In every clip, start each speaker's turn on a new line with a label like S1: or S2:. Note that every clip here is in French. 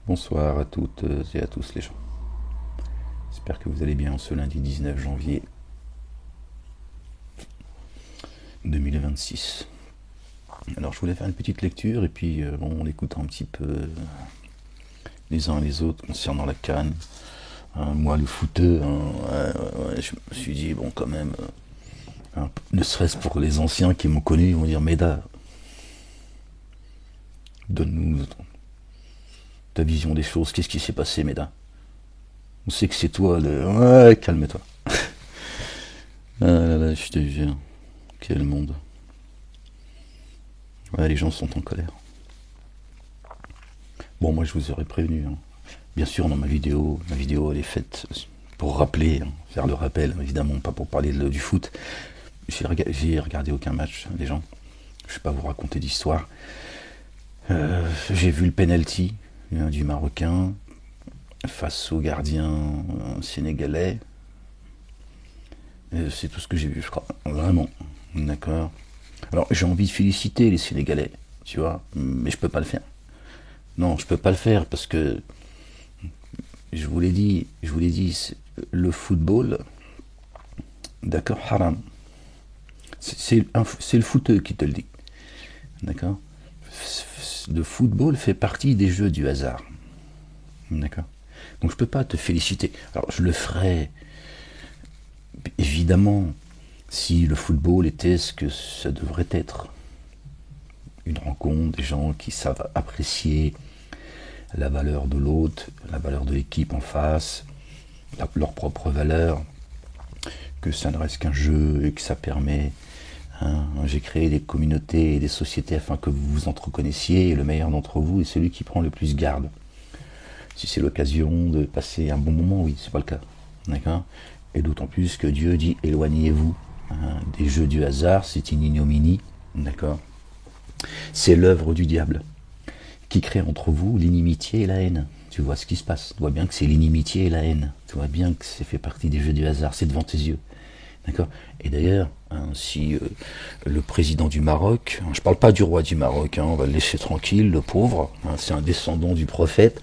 S1: Bonsoir à toutes et à tous les gens. J'espère que vous allez bien ce lundi 19 janvier 2026. Alors je voulais faire une petite lecture et puis on écoute un petit peu les uns et les autres concernant la CAN. Moi le footeux, je me suis dit bon quand même, ne serait-ce pour les anciens qui m'ont connu, ils vont dire Meda, donne-nous ta vision des choses, qu'est-ce qui s'est passé Meda? On sait que c'est toi le... Ouais, calme-toi. Ah là là, je te jure. Quel monde. Ouais, les gens sont en colère. Bon, moi je vous aurais prévenu. Bien sûr, dans ma vidéo elle est faite pour rappeler, faire le rappel, évidemment, pas pour parler du foot. J'ai regardé aucun match, les gens. Je ne vais pas vous raconter d'histoire. J'ai vu le penalty du Marocain face au gardien sénégalais. C'est tout ce que j'ai vu, je crois. Vraiment. D'accord. Alors, j'ai envie de féliciter les Sénégalais, tu vois, mais je peux pas le faire. Non, je peux pas le faire parce que, je vous l'ai dit, le football, d'accord, haram. C'est le footeux qui te le dit. D'accord. Le football fait partie des jeux du hasard. D'accord. Donc je peux pas te féliciter. Alors je le ferai, évidemment, si le football était ce que ça devrait être. Une rencontre, des gens qui savent apprécier la valeur de l'autre, la valeur de l'équipe en face, leur propre valeur, que ça ne reste qu'un jeu et que ça permet... j'ai créé des communautés et des sociétés afin que vous vous entreconnaissiez et le meilleur d'entre vous est celui qui prend le plus garde. Si c'est l'occasion de passer un bon moment, oui, c'est pas le cas. D'accord. Et d'autant plus que Dieu dit éloignez-vous des jeux du hasard, c'est une ignominie. D'accord. C'est l'œuvre du diable qui crée entre vous l'inimitié et la haine. Tu vois ce qui se passe. Tu vois bien que c'est l'inimitié et la haine. Tu vois bien que c'est fait partie des jeux du hasard. C'est devant tes yeux. D'accord. Et d'ailleurs, si le président du Maroc, je ne parle pas du roi du Maroc, on va le laisser tranquille, le pauvre, c'est un descendant du prophète,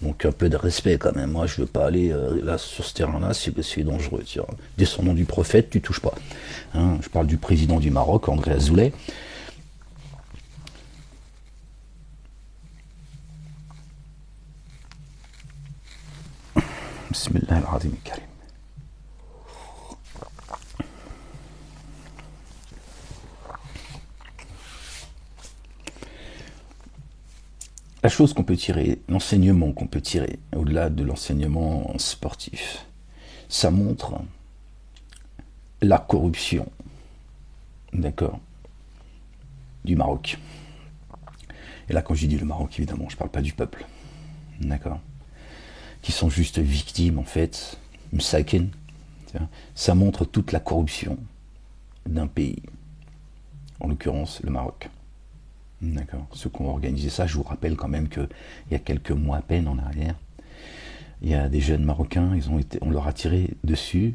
S1: donc un peu de respect quand même. Moi, je ne veux pas aller là sur ce terrain-là, c'est dangereux. Tu vois. Descendant du prophète, tu touches pas. Je parle du président du Maroc, André Azoulay. Bismillah al-Azim al-Karim. La chose qu'on peut tirer, l'enseignement qu'on peut tirer, au-delà de l'enseignement sportif, ça montre la corruption, d'accord, du Maroc. Et là, quand je dis le Maroc, évidemment, je ne parle pas du peuple, d'accord, qui sont juste victimes, en fait, msakin. Ça montre toute la corruption d'un pays, en l'occurrence le Maroc. D'accord. Ceux qui ont organisé ça, je vous rappelle quand même qu'il y a quelques mois à peine en arrière, il y a des jeunes Marocains, on leur a tiré dessus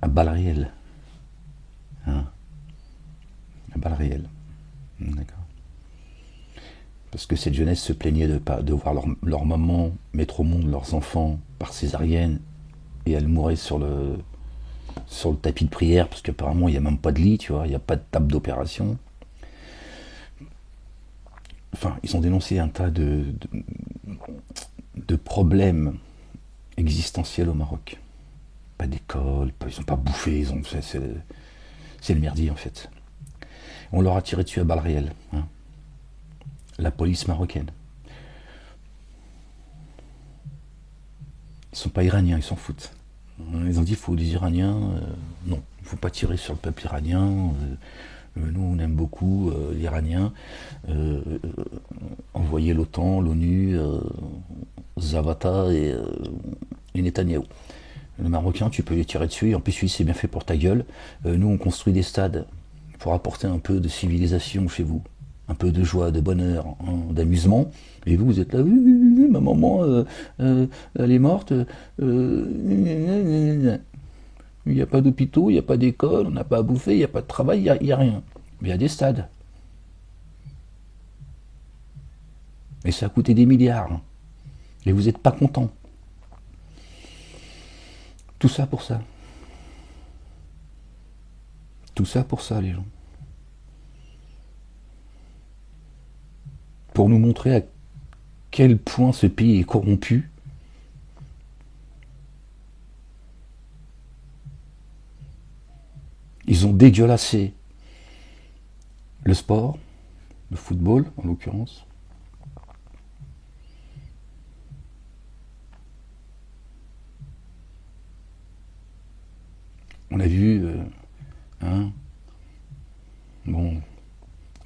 S1: à balles réelles. À balles réelles. D'accord. Parce que cette jeunesse se plaignait de voir leur maman mettre au monde leurs enfants par césarienne et elle mourait sur le tapis de prière parce qu'apparemment il n'y a même pas de lit, tu vois, il n'y a pas de table d'opération. Enfin, ils ont dénoncé un tas de problèmes existentiels au Maroc. Pas d'école, ils n'ont pas bouffé, c'est le merdier en fait. On leur a tiré dessus à balles réelles. La police marocaine. Ils sont pas iraniens, ils s'en foutent. Ils ont dit, il faut les Iraniens, non, il ne faut pas tirer sur le peuple iranien. Nous, on aime beaucoup l'Iranien. Envoyer l'OTAN, l'ONU, Zavata et Netanyahou. Le Marocain, tu peux les tirer dessus. En plus, oui, c'est bien fait pour ta gueule. Nous, on construit des stades pour apporter un peu de civilisation chez vous. Un peu de joie, de bonheur, d'amusement. Et vous, vous êtes là, oui, ma maman, elle est morte. Il n'y a pas d'hôpitaux, il n'y a pas d'école, on n'a pas à bouffer, il n'y a pas de travail, il n'y a rien. Mais il y a des stades. Et ça a coûté des milliards. Et vous n'êtes pas content. Tout ça pour ça. Tout ça pour ça, les gens. Pour nous montrer à quel point ce pays est corrompu. Ils ont dégueulassé le sport, le football en l'occurrence. On a vu, bon, on ne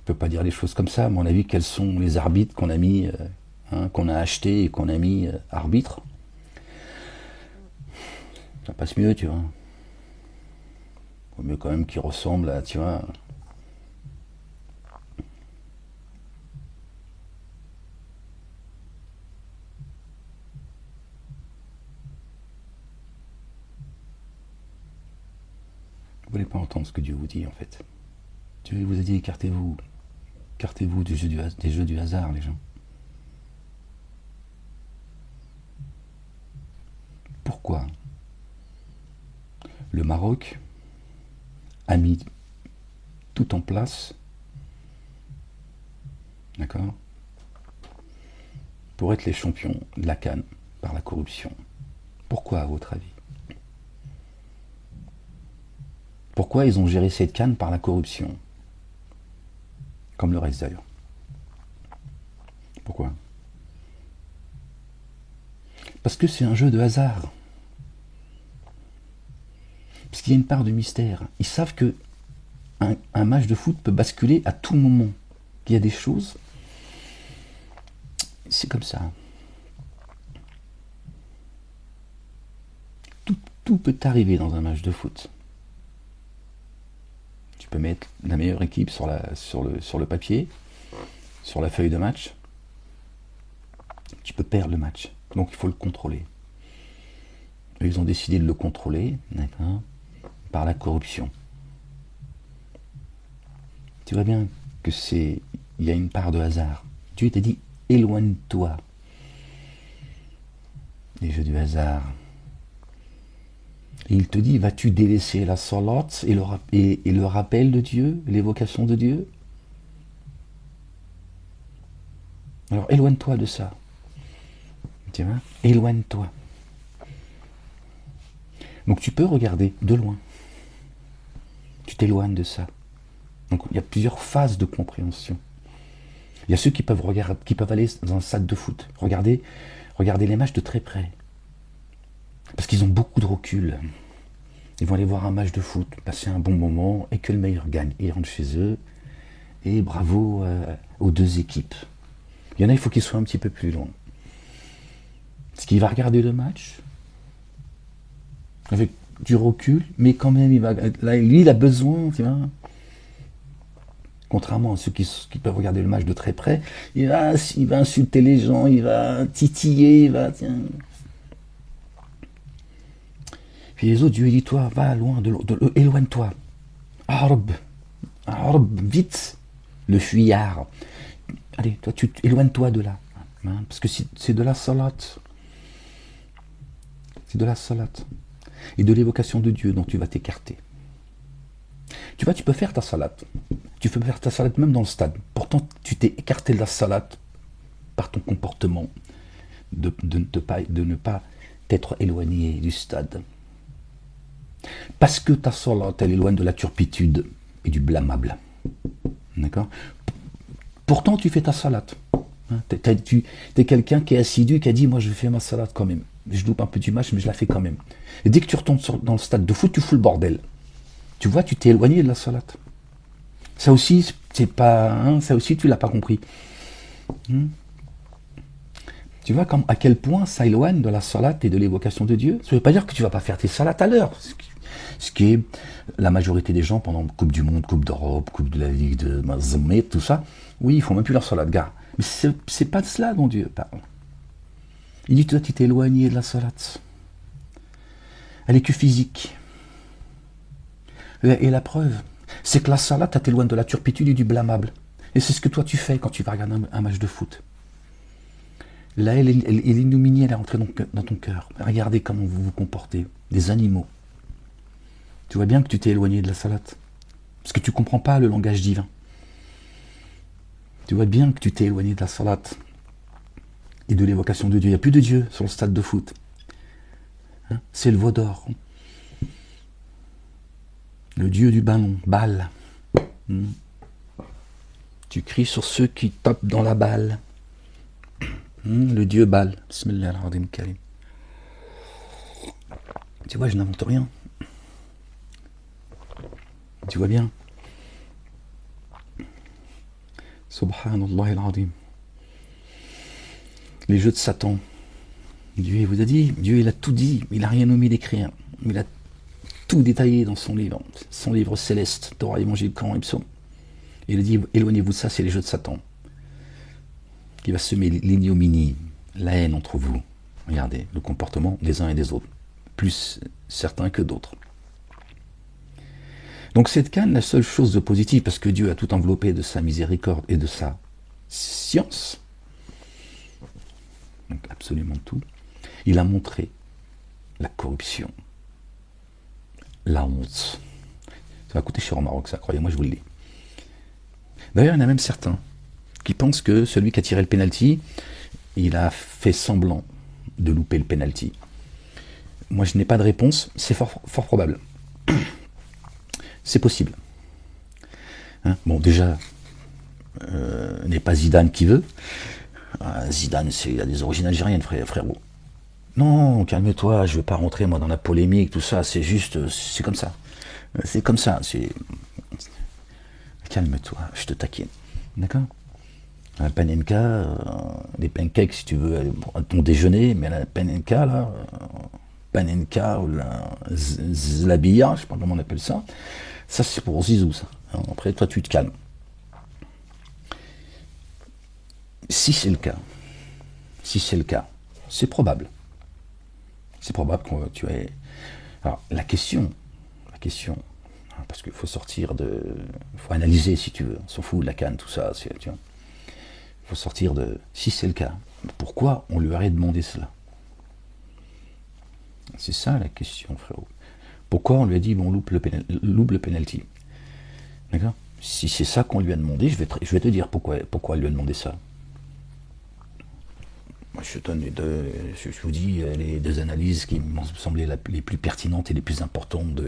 S1: peut pas dire les choses comme ça, mais on a vu quels sont les arbitres qu'on a mis, qu'on a achetés et qu'on a mis arbitres. Ça passe mieux, tu vois. Vaut mieux quand même qu'ils ressemblent à, tu vois. Vous voulez pas entendre ce que Dieu vous dit en fait. Dieu vous a dit écartez-vous. Écartez-vous des jeux du hasard, les gens. Pourquoi le Maroc a mis tout en place, d'accord, pour être les champions de la CAN par la corruption? Pourquoi, à votre avis? Pourquoi ils ont géré cette CAN par la corruption? Comme le reste d'ailleurs. Pourquoi? Parce que c'est un jeu de hasard. Parce qu'il y a une part de mystère. Ils savent que un match de foot peut basculer à tout moment. Il y a des choses, c'est comme ça. Tout peut arriver dans un match de foot. Tu peux mettre la meilleure équipe sur le papier, sur la feuille de match. Tu peux perdre le match. Donc il faut le contrôler. Et ils ont décidé de le contrôler, d'accord, par la corruption. Tu vois bien que il y a une part de hasard. Dieu t'a dit éloigne-toi des jeux du hasard. Et il te dit, vas-tu délaisser la salat et le rappel de Dieu, l'évocation de Dieu? Alors éloigne-toi de ça. Tu vois, éloigne-toi. Donc tu peux regarder de loin. Tu t'éloignes de ça. Donc il y a plusieurs phases de compréhension. Il y a ceux qui peuvent aller dans un stade de foot, regarder les matchs de très près. Parce qu'ils ont beaucoup de recul. Ils vont aller voir un match de foot, passer un bon moment, et que le meilleur gagne. Ils rentrent chez eux, et bravo aux deux équipes. Il y en a, il faut qu'ils soient un petit peu plus loin. Parce qu'il va regarder le match, avec du recul, mais quand même, lui, il a besoin, tu vois. Contrairement à ceux qui peuvent regarder le match de très près, il va insulter les gens, il va titiller, tiens. Puis les autres, Dieu dit, toi, va loin, éloigne-toi. Arb, vite, le fuyard. Allez, toi, éloigne-toi de là. Hein, parce que c'est de la salat. C'est de la salat. Et de l'évocation de Dieu dont tu vas t'écarter. Tu vois, tu peux faire ta salat. Tu peux faire ta salat même dans le stade. Pourtant, tu t'es écarté de la salat par ton comportement de ne pas t'être éloigné du stade. Parce que ta salat, elle est loin de la turpitude et du blâmable. D'accord? Pourtant, tu fais ta salat. Hein, tu es quelqu'un qui est assidu, qui a dit, moi, je fais ma salat quand même. Je loupe un peu du match, mais je la fais quand même. Et dès que tu retombes dans le stade de foot, tu fous le bordel. Tu vois, tu t'es éloigné de la salat. Ça aussi, c'est pas, ça aussi, tu l'as pas compris. Tu vois à quel point ça éloigne de la salat et de l'évocation de Dieu. Ça ne veut pas dire que tu vas pas faire tes salats à l'heure. Ce qui est la majorité des gens pendant Coupe du Monde, Coupe d'Europe, Coupe de la Ligue de Mazomet, tout ça. Oui, ils font même plus leur salat, gars. Mais c'est pas de cela dont Dieu parle. Il dit, toi, tu t'es éloigné de la salat. Elle est que physique. Et la preuve, c'est que la salat, ça t'éloigne de la turpitude et du blâmable. Et c'est ce que toi tu fais quand tu vas regarder un match de foot. Là, l'ignominie, elle est rentrée dans ton cœur. Regardez comment vous vous comportez. Des animaux. Tu vois bien que tu t'es éloigné de la salate. Parce que tu ne comprends pas le langage divin. Tu vois bien que tu t'es éloigné de la salate et de l'évocation de Dieu. Il n'y a plus de Dieu sur le stade de foot. Hein, c'est le veau d'or. Le dieu du ballon, balle. Tu cries sur ceux qui tapent dans la balle. Le dieu balle. Bismillahirrahmanirrahim karim. Tu vois, je n'invente rien. Tu vois bien. Subhanallah al-Azim. Les jeux de Satan. Dieu il vous a dit, Dieu il a tout dit, il n'a rien omis d'écrire. Il a tout détaillé dans son livre céleste, Torah, Évangile, Coran et Psaume. Il a dit, éloignez-vous de ça, c'est les jeux de Satan. Qui va semer l'ignominie, la haine entre vous. Regardez, le comportement des uns et des autres. Plus certains que d'autres. Donc cette canne, la seule chose de positive, parce que Dieu a tout enveloppé de sa miséricorde et de sa science, donc absolument tout, il a montré la corruption, la honte. Ça va coûter cher au Maroc, ça, croyez-moi, je vous le dis. D'ailleurs, il y en a même certains qui pensent que celui qui a tiré le penalty, il a fait semblant de louper le penalty. Moi, je n'ai pas de réponse, c'est fort probable. C'est possible. Hein, bon, déjà, n'est pas Zidane qui veut. Zidane, il a des origines algériennes, frérot. Non, calme-toi, je ne veux pas rentrer moi dans la polémique, tout ça, c'est juste, c'est comme ça. C'est comme ça, c'est... Calme-toi, je te taquine. D'accord? Un panenka, des pancakes si tu veux, à ton déjeuner, mais la panenka, là, panenka ou la zlabia, je sais pas comment on appelle ça, ça c'est pour Zizou, ça. Après, toi, tu te calmes. Si c'est le cas, c'est probable. C'est probable que tu aies... Alors, la question, parce qu'il faut sortir de... Il faut analyser, si tu veux. On s'en fout de la canne, tout ça. Tu vois. Il faut sortir de... Si c'est le cas, pourquoi on lui aurait demandé cela? C'est ça la question, frérot. Pourquoi on lui a dit, bon, loupe le penalty? D'accord? Si c'est ça qu'on lui a demandé, je vais te dire pourquoi elle lui a demandé ça. Moi, je vous dis les deux analyses qui m'ont semblé les plus pertinentes et les plus importantes.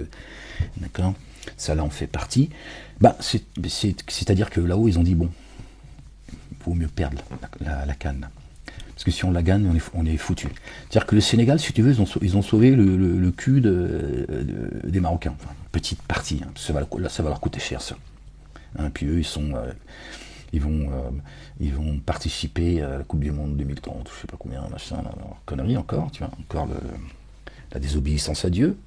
S1: D'accord? Ça, là, en fait partie. C'est-à-dire que là-haut, ils ont dit, bon, il vaut mieux perdre la canne. Parce que si on la gagne, on est foutu. C'est-à-dire que le Sénégal, si tu veux, ils ont sauvé le cul des Marocains. Enfin, une petite partie. Hein, ça va leur coûter cher, ça. Hein, puis eux, ils vont participer à la Coupe du Monde 2030, je sais pas combien, machin, connerie encore, tu vois, encore la désobéissance à Dieu.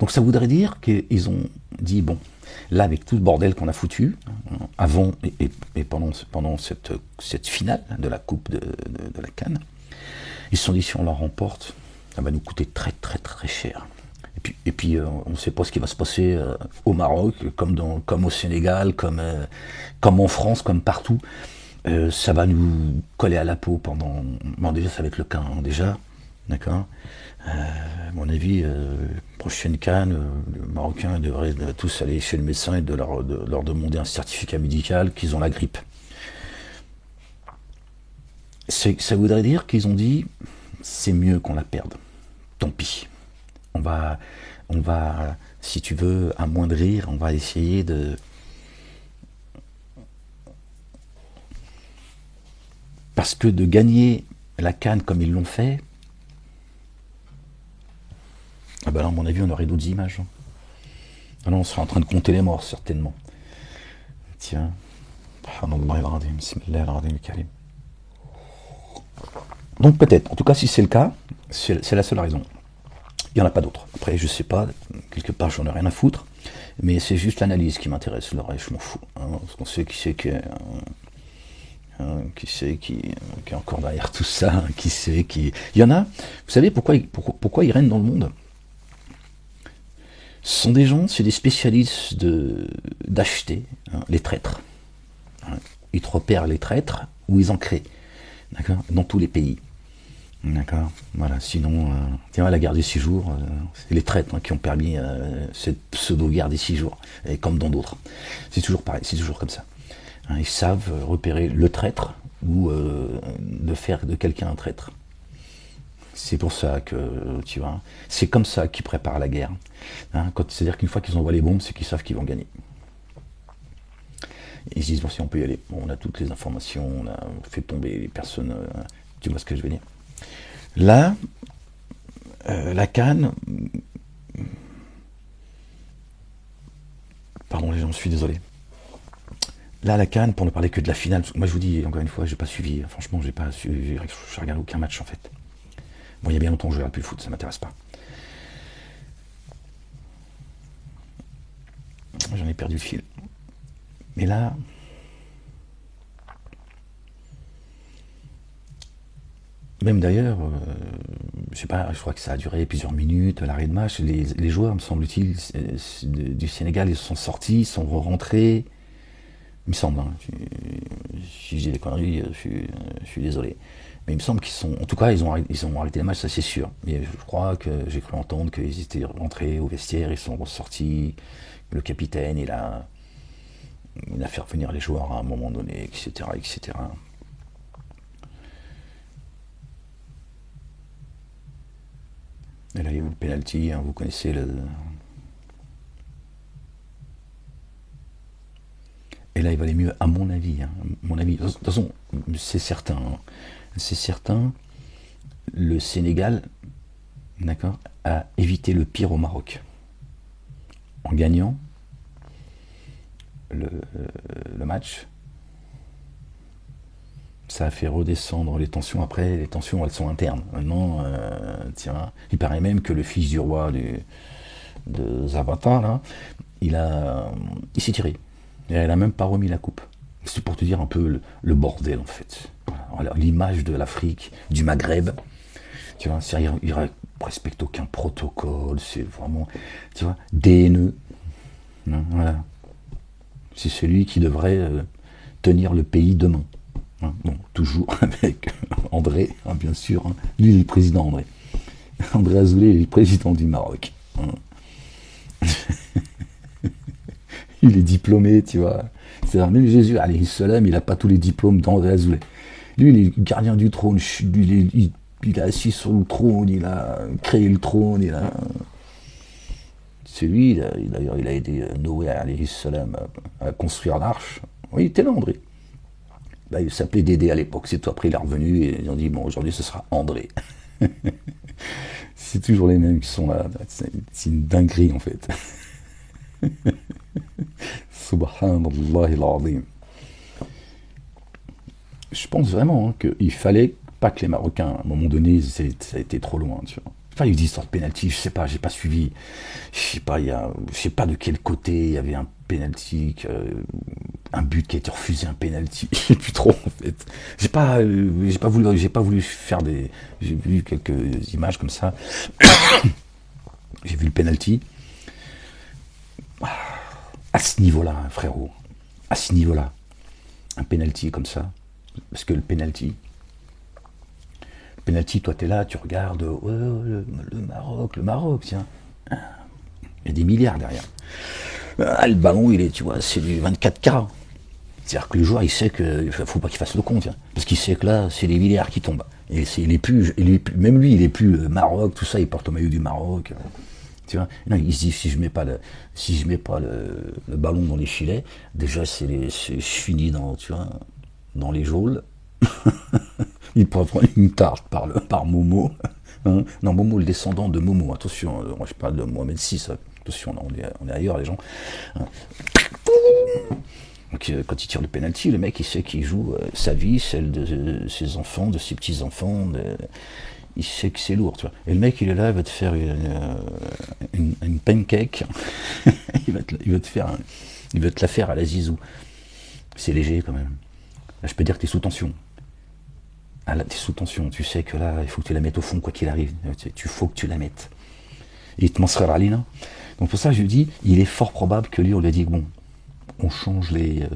S1: Donc ça voudrait dire qu'ils ont dit, bon, là avec tout le bordel qu'on a foutu, avant et pendant cette finale de la Coupe de la CAN, ils se sont dit, si on la remporte, ça va nous coûter très très très cher. Et puis on ne sait pas ce qui va se passer au Maroc, comme au Sénégal, comme en France, comme partout. Ça va nous coller à la peau pendant... Bon, déjà, ça va être le cas, hein, déjà. D'accord. À mon avis, prochaine CAN, les Marocains devraient tous aller chez le médecin et de leur demander un certificat médical qu'ils ont la grippe. Ça voudrait dire qu'ils ont dit, c'est mieux qu'on la perde. Tant pis. On va, si tu veux, amoindrir, on va essayer de... Parce que de gagner la CAN comme ils l'ont fait, ah ben là, à mon avis, on aurait d'autres images. Alors, on serait en train de compter les morts, certainement. Tiens. Donc peut-être, en tout cas, si c'est le cas, c'est la seule raison. Il n'y en a pas d'autres. Après, je sais pas, quelque part, j'en ai rien à foutre, mais c'est juste l'analyse qui m'intéresse. Le reste, je m'en fous. Hein, parce qu'on sait qui est encore derrière tout ça, Il y en a, vous savez pourquoi ils règnent dans le monde? Ce sont des gens, c'est des spécialistes d'acheter les traîtres. Hein. Ils te repèrent les traîtres ou ils en créent. D'accord. Dans tous les pays. D'accord. Voilà. Sinon, tiens, la guerre des 6 jours, c'est les traites qui ont permis cette pseudo-guerre des 6 jours. Et comme dans d'autres. C'est toujours pareil, c'est toujours comme ça. Hein, ils savent repérer le traître ou de faire de quelqu'un un traître. C'est pour ça que, tu vois, c'est comme ça qu'ils préparent la guerre. Hein, c'est-à-dire qu'une fois qu'ils envoient les bombes, c'est qu'ils savent qu'ils vont gagner. Et ils se disent, bon, si on peut y aller, bon, on a toutes les informations, on a fait tomber les personnes, tu vois ce que je veux dire. Là, la CAN, pardon les gens, je suis désolé. Là, la CAN, pour ne parler que de la finale, moi je vous dis, encore une fois, j'ai pas suivi, franchement, j'ai regardé aucun match en fait. Bon, il y a bien longtemps que je regarde plus le foot, ça m'intéresse pas. J'en ai perdu le fil. Mais là, même d'ailleurs, je sais pas, je crois que ça a duré plusieurs minutes, l'arrêt de match. Les joueurs, me semble-t-il, du Sénégal, ils sont sortis, ils sont rentrés. Il me semble, hein, si je dis des conneries, je suis désolé. Mais il me semble qu'ils sont. En tout cas, ils ont arrêté le match, ça c'est sûr. Mais je crois que j'ai cru entendre qu'ils étaient rentrés au vestiaire, ils sont ressortis. Le capitaine, il a fait revenir les joueurs à un moment donné, etc. etc. Et là, il y a eu le penalty, hein, vous connaissez le. Et là, il valait mieux, à mon avis. Hein, mon avis. De toute façon, c'est certain. Hein, c'est certain. Le Sénégal, d'accord, a évité le pire au Maroc. En gagnant le match, ça a fait redescendre les tensions. Après, les tensions, elles sont internes. Maintenant, tiens, il paraît même que le fils du roi de Zapata, là, il s'est tiré. Et elle a même pas remis la coupe. C'est pour te dire un peu le bordel, en fait. Voilà, l'image de l'Afrique, du Maghreb. Tu vois, il ne respecte aucun protocole. C'est vraiment, tu vois, DNE. Voilà. C'est celui qui devrait tenir le pays demain. Hein, bon, toujours avec André, hein, bien sûr. Hein. Lui, il est le président André. André Azoulay est le président du Maroc. Hein. Il est diplômé, tu vois. C'est-à-dire, même Jésus, alayhi salam, il n'a pas tous les diplômes d'André Azoulay. Lui, il est gardien du trône. Il est assis sur le trône, il a créé le trône, c'est lui, d'ailleurs, il a aidé Noé alayhi salam à construire l'arche. Oui, il était là, André. Bah, il s'appelait Dédé à l'époque, c'est tout. Après, il est revenu et ils ont dit, bon, aujourd'hui, ce sera André. C'est toujours les mêmes qui sont là. C'est une dinguerie, en fait. Subhanallah al-azim. Je pense vraiment hein, qu'il fallait pas que les Marocains, à un moment donné, ça a été trop loin, tu vois. Enfin, il y a eu des histoires de pénalty, je sais pas, j'ai pas suivi. Je sais pas de quel côté il y avait un pénalty, un but qui a été refusé, un pénalty. Je sais plus trop en fait. J'ai pas voulu faire des. J'ai vu quelques images comme ça. J'ai vu le pénalty. À ce niveau-là, hein, frérot. À ce niveau-là. Un pénalty comme ça. Parce que le pénalty, toi t'es là, tu regardes, le Maroc, tiens. Il y a des milliards derrière. Ah, le ballon, c'est du 24K. C'est-à-dire que le joueur, il sait qu'il ne faut pas qu'il fasse le con, tiens. Parce qu'il sait que là, c'est des milliards qui tombent. Et même lui, il est plus Maroc, tout ça, il porte au maillot du Maroc. Tu vois, non, il se dit, si je mets pas le ballon dans les filets, déjà, je finis dans les geôles. Il pourrait prendre une tarte par Momo. Hein, non, Momo, le descendant de Momo. Attention, moi je parle de Mohamed VI. Attention, on est ailleurs, les gens. Hein. Donc, quand il tire le penalty, le mec, il sait qu'il joue sa vie, celle de ses enfants, de ses petits-enfants. Il sait que c'est lourd, tu vois. Et le mec, il est là, il va te faire une pancake. il va te la faire à la zizou. C'est léger, quand même. Là, je peux dire que t'es sous tension. Ah, là, t'es sous tension, tu sais que là, il faut que tu la mettes au fond, quoi qu'il arrive. Tu faut que tu la mettes. Et il te montre Alina. Donc pour ça, je lui dis, il est fort probable que lui, on lui a dit, bon, on change les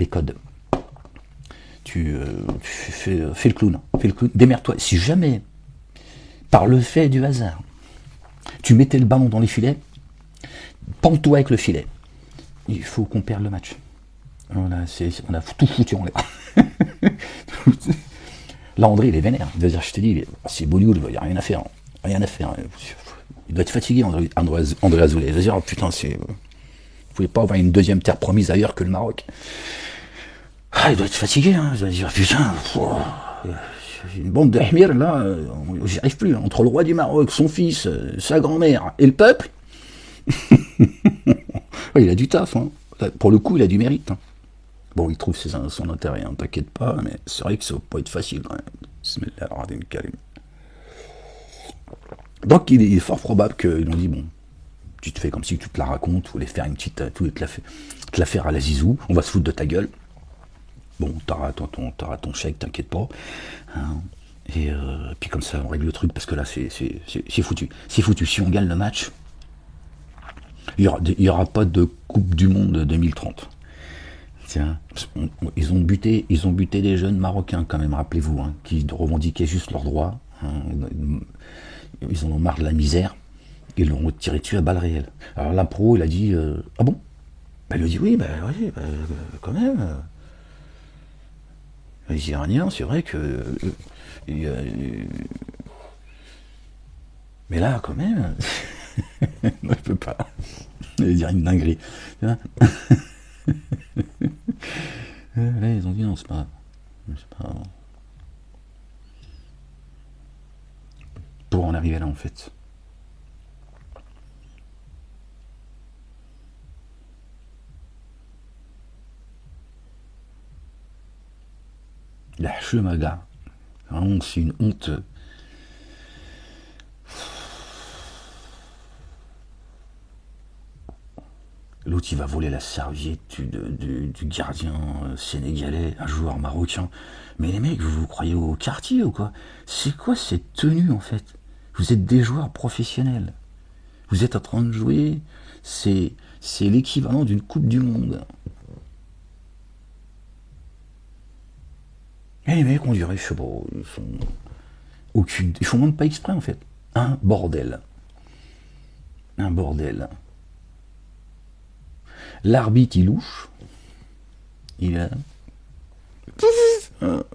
S1: codes. fais le clown, démerde-toi. Si jamais, par le fait du hasard, tu mettais le ballon dans les filets, pends-toi avec le filet. Il faut qu'on perde le match. Voilà, on a tout foutu en l'air. Là, André, il est vénère. Il va dire, je te dis, c'est Bollywood, il n'y a rien à faire. Rien à faire. Il doit être fatigué, André Azoulay. Il va dire, oh putain, vous ne pouvez pas avoir une deuxième terre promise ailleurs que le Maroc. Ah, il doit être fatigué, hein. Il doit dire, putain, une bande de Hmir, là, j'y arrive plus. Entre le roi du Maroc, son fils, sa grand-mère et le peuple. Il a du taf, hein. Pour le coup, il a du mérite. Hein. Bon, il trouve son intérêt, hein, t'inquiète pas, mais c'est vrai que ça va pas être facile quand même. Donc, il est fort probable qu'ils ont dit, bon, tu te fais comme si tu te la racontes, tu voulais faire une petite, te la faire à la zizou, on va se foutre de ta gueule. Bon, t'auras ton chèque, t'inquiète pas. Hein. Et puis comme ça, on règle le truc, parce que là, c'est foutu. C'est foutu. Si on gagne le match, il n'y aura pas de Coupe du Monde 2030. Tiens, ils ont buté des jeunes Marocains, quand même, rappelez-vous, hein, qui revendiquaient juste leurs droits. Hein. Ils en ont marre de la misère. Ils l'ont tiré dessus à balles réelles. Alors là, pro, il a dit ah bon? Il lui a dit oui, quand même. Les Iraniens, c'est vrai que. Mais là, quand même. Je peux pas. Il va dire une dinguerie. Là, ils ont dit non, c'est pas. Pour en arriver là, en fait. La chemaga. Vraiment, c'est une honte. L'autre, il va voler la serviette du gardien sénégalais, un joueur marocain. Mais les mecs, vous croyez au quartier ou quoi? C'est quoi cette tenue, en fait? Vous êtes des joueurs professionnels. Vous êtes en train de jouer. C'est l'équivalent d'une Coupe du Monde. Et les mecs, on dirait, je sais pas, ils font même pas exprès, en fait. Un bordel. Un bordel. L'arbitre, il louche. Il a...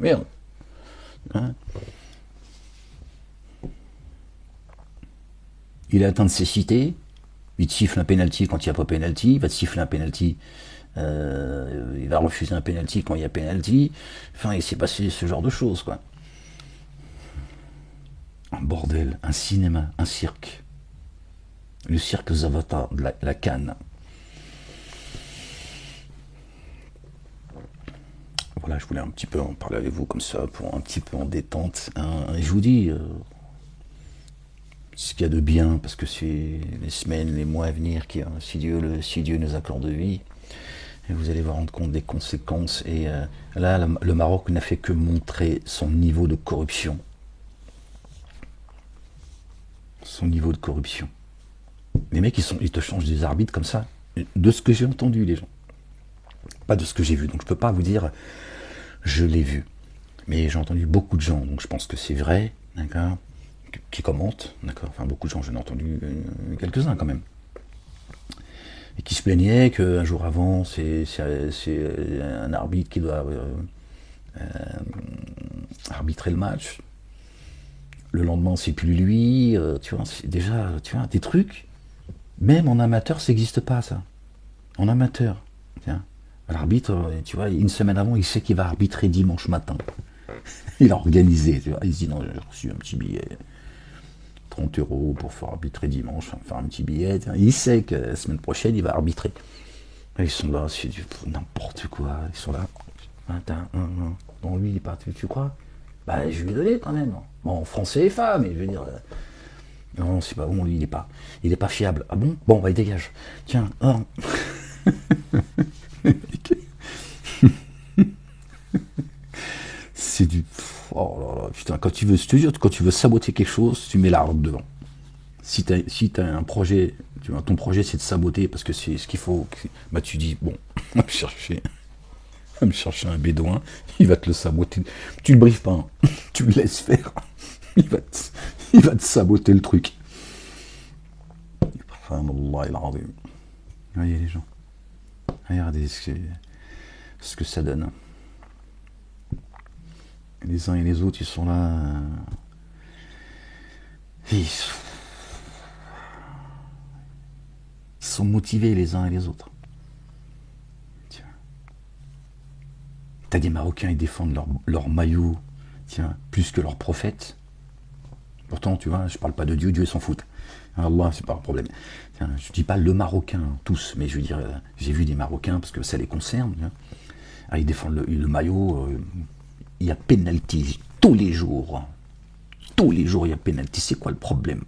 S1: merde. Hein? Il a atteint de cécité. Il te siffle un pénalty quand il n'y a pas pénalty. Il va te siffler un pénalty. Il va refuser un pénalty quand il y a pénalty. Enfin, il s'est passé ce genre de choses, quoi. Un bordel, un cinéma, un cirque. Le cirque Zavata de la Cannes. Voilà, je voulais un petit peu en parler avec vous comme ça, pour un petit peu en détente. Hein. Et je vous dis ce qu'il y a de bien, parce que c'est les semaines, les mois à venir, si Dieu nous accorde vie, et vous allez vous rendre compte des conséquences. Et là, le Maroc n'a fait que montrer son niveau de corruption. Son niveau de corruption. Les mecs, ils te changent des arbitres comme ça, de ce que j'ai entendu, les gens. Pas de ce que j'ai vu, donc je peux pas vous dire je l'ai vu, mais j'ai entendu beaucoup de gens, donc je pense que c'est vrai, d'accord, qui commentent, d'accord, enfin beaucoup de gens, j'en ai entendu quelques-uns quand même, et qui se plaignaient qu'un jour avant, c'est un arbitre qui doit arbitrer le match, le lendemain c'est plus lui, tu vois, c'est déjà, tu vois, des trucs, même en amateur ça n'existe pas, ça, en amateur, tiens. L'arbitre, tu vois, une semaine avant, il sait qu'il va arbitrer dimanche matin. Il a organisé, tu vois. Il se dit, non, j'ai reçu un petit billet, 30 € pour faire arbitrer dimanche, faire un petit billet. Il sait que la semaine prochaine, il va arbitrer. Et ils sont là, c'est du n'importe quoi. Ils sont là. Bon, lui, il est parti, tu crois? Bah, je lui ai donné quand même. Bon, français et femmes, mais je veux dire... non, c'est pas bon, lui, il est pas fiable. Ah bon? Bon, bah, il dégage. Tiens, c'est du... oh là là, putain, quand tu veux saboter quelque chose, tu mets l'arbre devant. Si t'as un projet, ton projet c'est de saboter parce que c'est ce qu'il faut, bah tu dis, bon, on va chercher va me chercher un bédouin, il va te le saboter. Tu le briefes pas, hein. Tu le laisses faire. Il va te saboter le truc. Voyez les gens. Regardez ce que ça donne. Les uns et les autres, ils sont là. Ils sont motivés les uns et les autres. T'as des Marocains, ils défendent leur maillot, tiens, plus que leur prophète. Pourtant, tu vois, je parle pas de Dieu, Dieu s'en fout. Allah, c'est pas un problème. Tiens, je dis pas le Marocain, tous, mais je veux dire, j'ai vu des Marocains, parce que ça les concerne. Ah, ils défendent le maillot, il y a penalty tous les jours. Tous les jours, il y a penalty. C'est quoi le problème?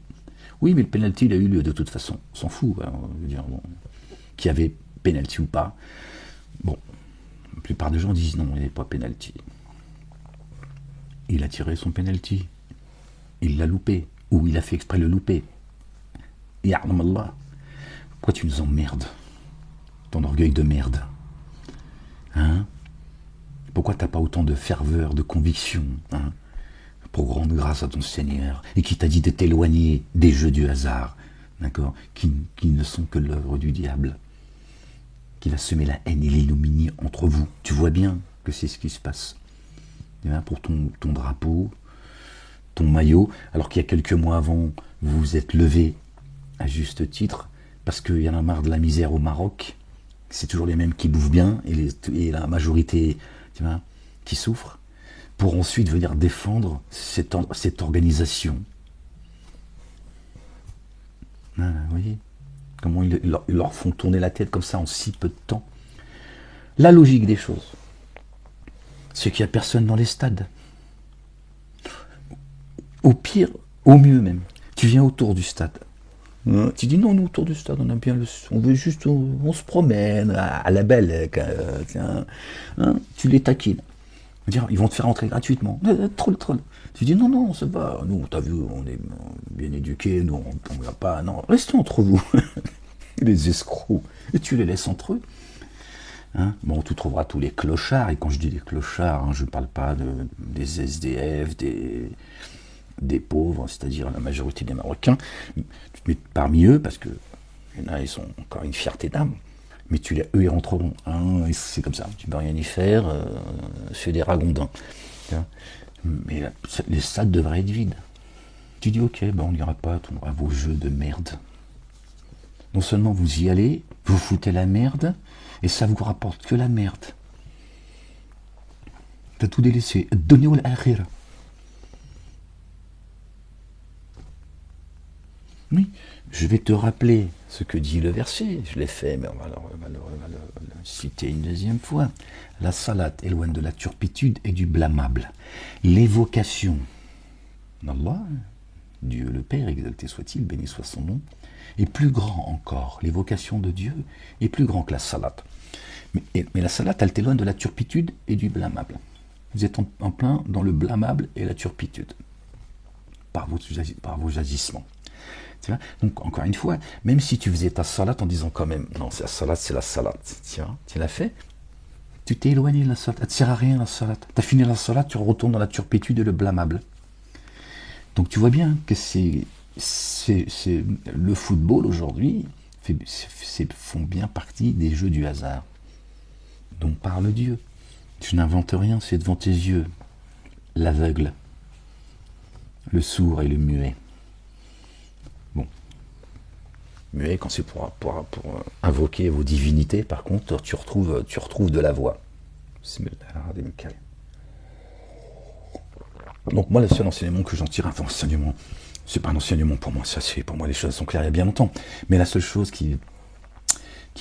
S1: Oui, mais le penalty, il a eu lieu de toute façon. On s'en fout. Hein, je veux dire, bon, qu'il y avait penalty ou pas. Bon, la plupart des gens disent non, il n'y avait pas penalty. Il a tiré son penalty. Il l'a loupé. Ou il a fait exprès de le louper. Ya'lam Allah. Pourquoi tu nous emmerdes? Ton orgueil de merde. Hein? Pourquoi t'as pas autant de ferveur, de conviction, hein, pour rendre grâce à ton Seigneur, et qui t'a dit de t'éloigner des jeux du hasard, d'accord, qui ne sont que l'œuvre du diable, qui va semer la haine et l'ignominie entre vous. Tu vois bien que c'est ce qui se passe. Pour ton drapeau, ton maillot, alors qu'il y a quelques mois avant, vous vous êtes levé à juste titre, parce qu'il y en a marre de la misère au Maroc. C'est toujours les mêmes qui bouffent bien, et la majorité, tu vois, qui souffre, pour ensuite venir défendre cette organisation. Voilà, vous voyez comment ils leur font tourner la tête comme ça en si peu de temps. La logique des choses, c'est qu'il n'y a personne dans les stades. Au pire, au mieux même, tu viens autour du stade. Tu dis non, nous autour du stade, on a bien on veut juste, on se promène à la belle, tiens, hein, tu les taquines. Ils vont te faire entrer gratuitement. Troll. Tu dis non, non, c'est pas. Nous, t'as vu, on est bien éduqués, nous, on ne va pas. Non, restez entre vous. Les escrocs. Et tu les laisses entre eux. Hein, bon, tu trouveras tous les clochards. Et quand je dis les clochards, hein, je ne parle pas des SDF, des pauvres, c'est-à-dire la majorité des Marocains. Tu te mets parmi eux, parce que là, ils ont encore une fierté d'âme. Mais eux, ils rentreront. Hein, c'est comme ça. Tu ne peux rien y faire. C'est des ragondins. Mais les stades devraient être vides. Tu dis, ok, on n'ira pas à vos jeux de merde. Non seulement vous y allez, vous foutez la merde, et ça vous rapporte que la merde. T'as tout délaissé. Donnez-vous l'akhira. Oui, je vais te rappeler ce que dit le verset. Je l'ai fait, mais on va le citer une deuxième fois. La salate éloigne de la turpitude et du blâmable. L'évocation d'Allah, Dieu le Père, exalté soit-il, béni soit son nom, est plus grand encore. L'évocation de Dieu est plus grand que la salate. Mais la salate, elle t'éloigne de la turpitude et du blâmable. Vous êtes en plein dans le blâmable et la turpitude, par vos agissements. Donc, encore une fois, même si tu faisais ta salate en disant quand même, non, c'est la salate, tiens, tu l'as fait, tu t'es éloigné de la salate, elle ne sert à rien la salate. Tu as fini la salate, tu retournes dans la turpitude et le blâmable. Donc tu vois bien que le football aujourd'hui font bien partie des jeux du hasard. Donc parle Dieu. Tu n'inventes rien, c'est devant tes yeux. L'aveugle, le sourd et le muet. Bon. Muet, quand c'est pour invoquer vos divinités, par contre, tu retrouves de la voix. Donc moi, le seul enseignement que j'en tire, enfin enseignement, c'est pas un enseignement pour moi, ça c'est pour moi les choses sont claires il y a bien longtemps. Mais la seule chose qui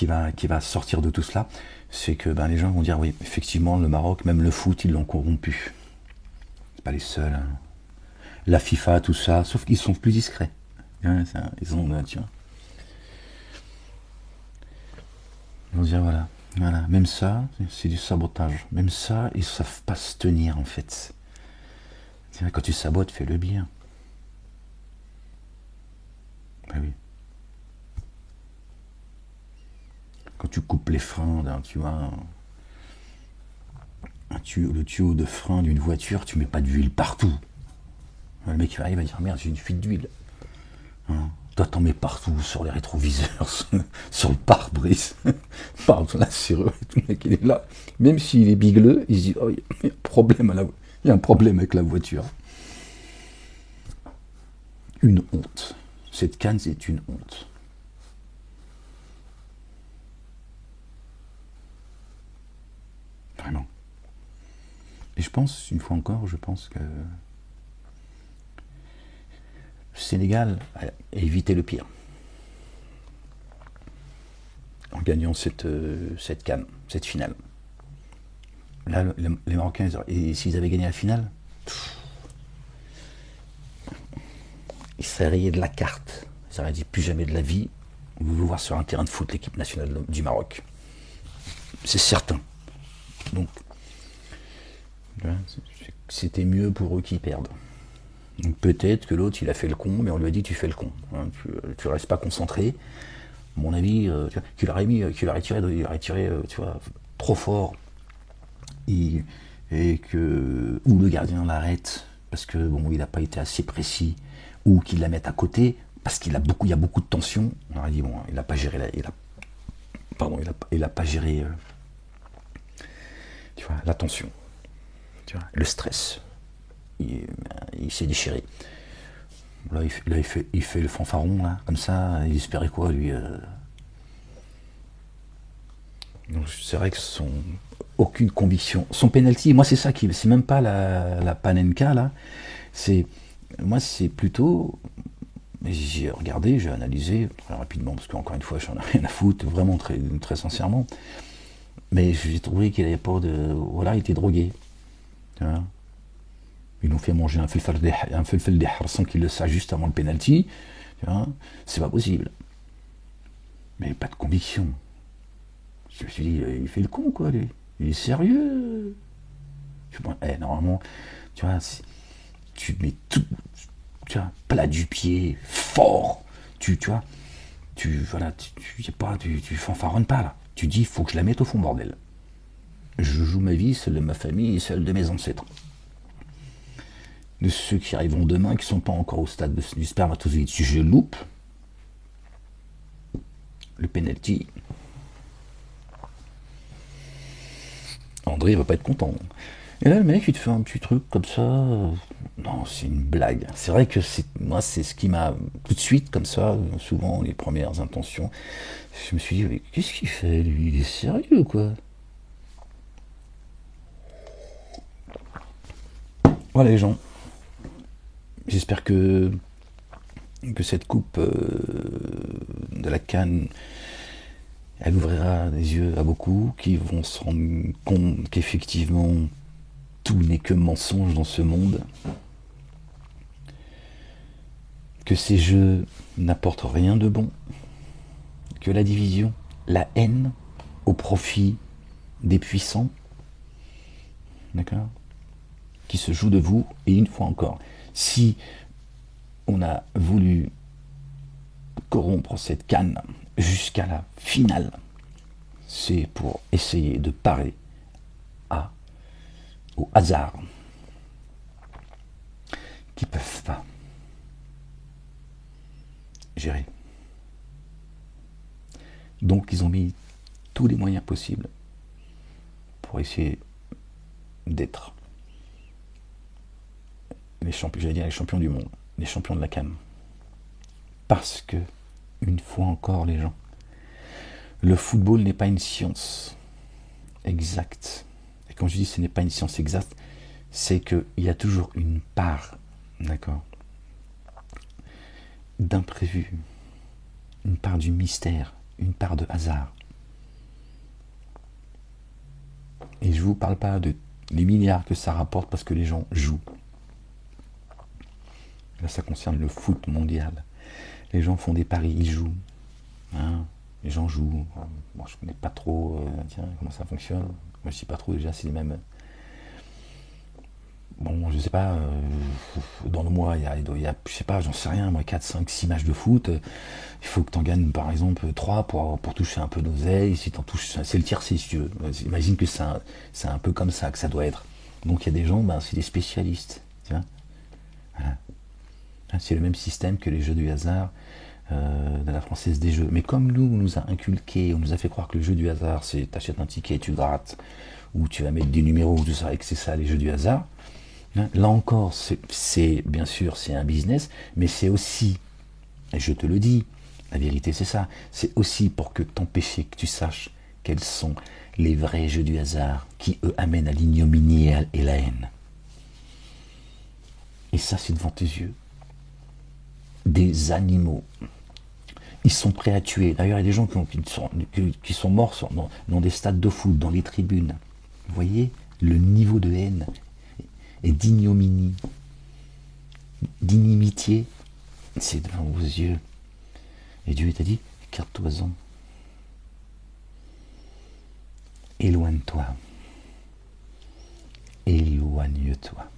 S1: va sortir de tout cela, c'est que les gens vont dire oui, effectivement, le Maroc, même le foot, ils l'ont corrompu. C'est pas les seuls. Hein. La FIFA, tout ça, sauf qu'ils sont plus discrets. Ils ont, tu vois. Ils vont dire voilà, même ça, c'est du sabotage. Même ça, ils savent pas se tenir en fait. Quand tu sabotes, fais le bien. Ben oui. Quand tu coupes les freins, tu vois, le tuyau de frein d'une voiture, tu mets pas d'huile partout. Le mec il arrive à dire merde, j'ai une fuite d'huile. Hein, toi t'en mets partout, sur les rétroviseurs, sur le pare-brise, par la serrure, et tout le mec il est là. Même s'il est bigleux, il se dit oh, il y a un problème avec la voiture. Une honte. Cette canne, c'est une honte. Vraiment. Et je pense, une fois encore, je pense que le Sénégal a évité le pire en gagnant cette canne, cette finale. Là, les Marocains, et s'ils avaient gagné la finale, ils seraient rayés de la carte. Ils auraient dit plus jamais de la vie, vous vous voir sur un terrain de foot l'équipe nationale du Maroc. C'est certain. Donc, c'était mieux pour eux qu'ils perdent. Donc peut-être que l'autre il a fait le con, mais on lui a dit tu fais le con. Hein, tu restes pas concentré. À mon avis, tu l'aurais tiré, tu vois, trop fort. Et que ou le gardien l'arrête parce que bon il n'a pas été assez précis, ou qu'il la mette à côté parce qu'il y a beaucoup de tension. On aurait dit bon il n'a pas géré il a pas géré tu vois, la tension, tu vois, le stress. Il s'est déchiré. Là, il fait le fanfaron là, comme ça. Il espérait quoi lui Donc, c'est vrai que aucune conviction. Son penalty, moi c'est ça qui, c'est même pas la Panenka là. Moi c'est plutôt, j'ai regardé, j'ai analysé très rapidement parce qu'encore une fois j'en ai rien à foutre, vraiment très très sincèrement. Mais j'ai trouvé qu'il n'avait pas de, voilà, il était drogué. Tu vois. Ils l'ont fait manger un felfel d'ihar sans qu'il le sache juste avant le penalty. Tu vois. C'est pas possible. Mais pas de conviction. Je me suis dit, il fait le con, quoi, lui. Il est sérieux. Normalement, tu vois, tu mets tout, tu vois, plat du pied, fort. Tu vois, tu fanfaronnes pas, là. Tu dis, il faut que je la mette au fond, bordel. Je joue ma vie, celle de ma famille et celle de mes ancêtres. De ceux qui arriveront demain, qui ne sont pas encore au stade du spermatozoïde. Si je loupe le penalty, André va pas être content. Et là, le mec, il te fait un petit truc comme ça. Non, c'est une blague. C'est vrai que moi, c'est ce qui m'a tout de suite, comme ça, souvent les premières intentions. Je me suis dit, mais qu'est-ce qu'il fait, lui? Il est sérieux, quoi. Voilà, les gens. J'espère que cette coupe de la CAN, elle ouvrira les yeux à beaucoup qui vont se rendre compte qu'effectivement tout n'est que mensonge dans ce monde, que ces jeux n'apportent rien de bon, que la division, la haine au profit des puissants, d'accord, qui se jouent de vous. Et une fois encore, si on a voulu corrompre cette canne jusqu'à la finale, c'est pour essayer de parer au hasard qui ne peuvent pas gérer. Donc ils ont mis tous les moyens possibles pour essayer d'être les champions, j'allais dire les champions du monde, les champions de la CAN. Parce que, une fois encore les gens, le football n'est pas une science exacte. Et quand je dis ce n'est pas une science exacte, c'est qu'il y a toujours une part, d'accord, d'imprévu, une part du mystère, une part de hasard. Et je ne vous parle pas de les milliards que ça rapporte parce que les gens jouent. Là, ça concerne le foot mondial. Les gens font des paris, ils jouent. Hein, les gens jouent. Moi, je ne connais pas trop comment ça fonctionne. Moi, je ne sais pas trop déjà, c'est les mêmes. Bon, je sais pas. dans le mois, il y a, je sais pas, j'en sais rien, moi, 4, 5, 6 matchs de foot. Il faut que tu en gagnes, par exemple, 3 pour toucher un peu d'oseille. Si tu en touches, c'est le tiercé, si tu veux. Imagine que c'est un peu comme ça que ça doit être. Donc, il y a des gens, ben, c'est des spécialistes. Tu vois, voilà. C'est le même système que les jeux du hasard de la Française des Jeux. Mais comme nous, on nous a inculqué, on nous a fait croire que le jeu du hasard, c'est t'achètes un ticket, tu grattes, ou tu vas mettre des numéros, tout ça, et que c'est ça les jeux du hasard. Là encore, c'est bien sûr, c'est un business, mais c'est aussi, et je te le dis, la vérité c'est ça, c'est aussi pour que t'empêcher que tu saches quels sont les vrais jeux du hasard qui, eux, amènent à l'ignominie et la haine. Et ça, c'est devant tes yeux. Des animaux. Ils sont prêts à tuer. D'ailleurs, il y a des gens qui sont morts dans des stades de foot, dans les tribunes. Vous voyez le niveau de haine et d'ignominie, d'inimitié, c'est devant vos yeux. Et Dieu t'a dit, écarte-toi-en. Éloigne-toi. Éloigne-toi.